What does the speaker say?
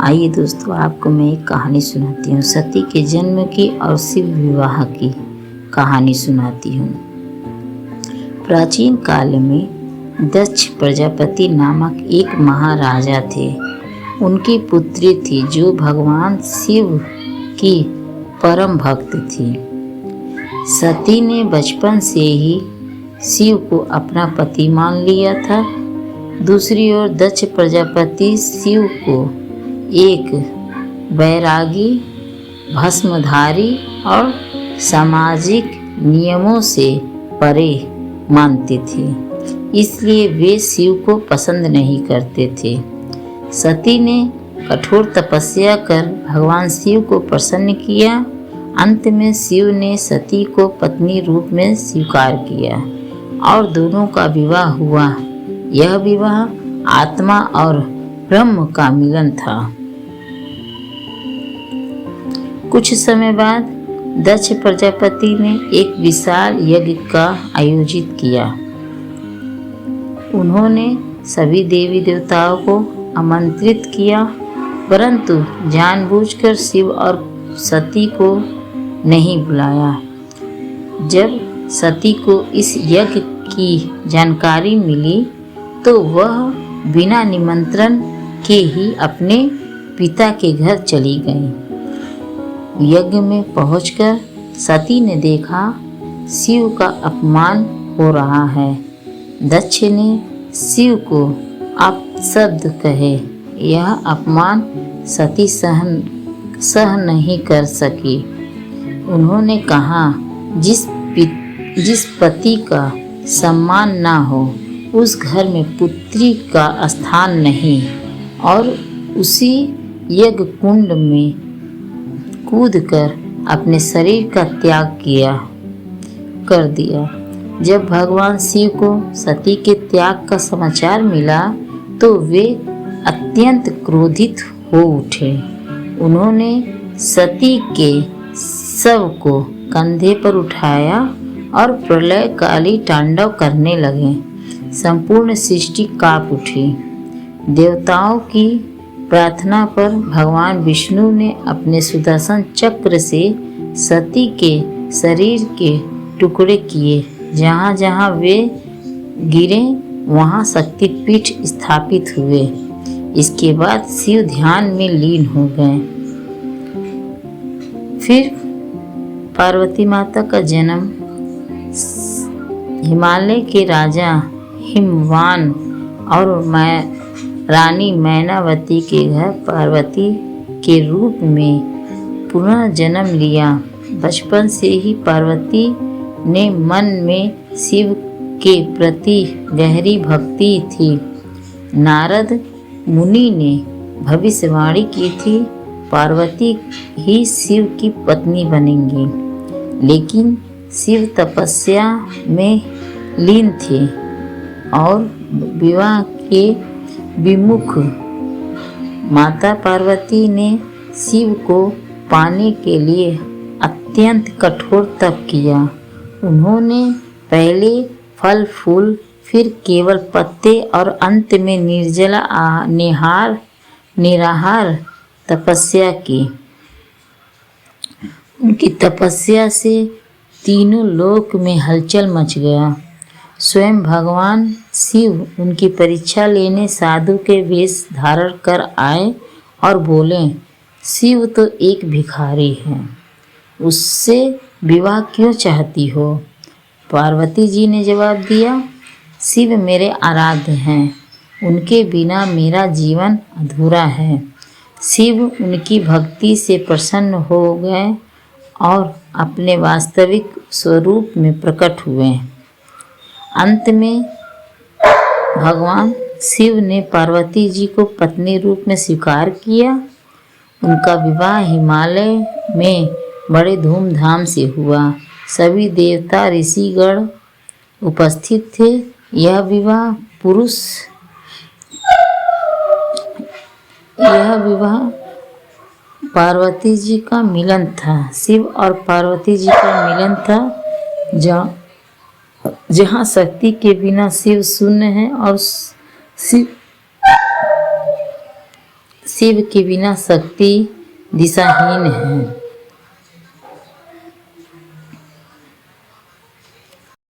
आइए दोस्तों, आपको मैं एक कहानी सुनाती हूँ। सती के जन्म की और शिव विवाह की कहानी सुनाती हूँ। प्राचीन काल में दक्ष प्रजापति नामक एक महाराजा थे। उनकी पुत्री थी जो भगवान शिव की परम भक्त थी। सती ने बचपन से ही शिव को अपना पति मान लिया था। दूसरी ओर दक्ष प्रजापति शिव को एक वैरागी, भस्मधारी और सामाजिक नियमों से परे मानते थे, इसलिए वे शिव को पसंद नहीं करते थे। सती ने कठोर तपस्या कर भगवान शिव को प्रसन्न किया। अंत में शिव ने सती को पत्नी रूप में स्वीकार किया और दोनों का विवाह हुआ। यह विवाह आत्मा और ब्रह्म का मिलन था। कुछ समय बाद दक्ष प्रजापति ने एक विशाल यज्ञ का आयोजित किया। उन्होंने सभी देवी देवताओं को आमंत्रित किया, परंतु जानबूझकर शिव और सती को नहीं बुलाया। जब सती को इस यज्ञ की जानकारी मिली तो वह बिना निमंत्रण के ही अपने पिता के घर चली गई। यज्ञ में पहुंचकर सती ने देखा शिव का अपमान हो रहा है। दक्ष ने शिव को अपशब्द कहे। यह अपमान सती सह नहीं कर सकी। उन्होंने कहा, जिस पति का सम्मान ना हो उस घर में पुत्री का स्थान नहीं, और उसी यज्ञ कुंड में कूदकर अपने शरीर का त्याग कर दिया। जब भगवान शिव को सती के त्याग का समाचार मिला तो वे अत्यंत क्रोधित हो उठे। उन्होंने सती के शव को कंधे पर उठाया और प्रलयकाली तांडव करने लगे। संपूर्ण सृष्टि कांप उठी। देवताओं की प्रार्थना पर भगवान विष्णु ने अपने सुदर्शन चक्र से सती के शरीर के टुकड़े किए। जहाँ जहाँ वे गिरे वहाँ शक्तिपीठ स्थापित हुए। इसके बाद शिव ध्यान में लीन हो गए। फिर पार्वती माता का जन्म। हिमालय के राजा हिमवान और रानी मैनावती के घर पार्वती के रूप में पुनः जन्म लिया। बचपन से ही पार्वती ने मन में शिव के प्रति गहरी भक्ति थी। नारद मुनि ने भविष्यवाणी की थी, पार्वती ही शिव की पत्नी बनेंगी। लेकिन शिव तपस्या में लीन थे और विवाह के विमुख। माता पार्वती ने शिव को पाने के लिए अत्यंत कठोर तप किया। उन्होंने पहले फल फूल, फिर केवल पत्ते और अंत में निर्जला निराहार तपस्या की। उनकी तपस्या से तीनों लोक में हलचल मच गया। स्वयं भगवान शिव उनकी परीक्षा लेने साधु के वेश धारण कर आए और बोले, शिव तो एक भिखारी है, उससे विवाह क्यों चाहती हो? पार्वती जी ने जवाब दिया, शिव मेरे आराध्य हैं, उनके बिना मेरा जीवन अधूरा है। शिव उनकी भक्ति से प्रसन्न हो गए और अपने वास्तविक स्वरूप में प्रकट हुए। अंत में भगवान शिव ने पार्वती जी को पत्नी रूप में स्वीकार किया। उनका विवाह हिमालय में बड़े धूमधाम से हुआ। सभी देवता ऋषिगण उपस्थित थे। यह विवाह पार्वती जी का मिलन था। शिव और पार्वती जी का मिलन था, जहाँ शक्ति के बिना शिव शून्य है और शिव शिव के बिना शक्ति दिशाहीन है।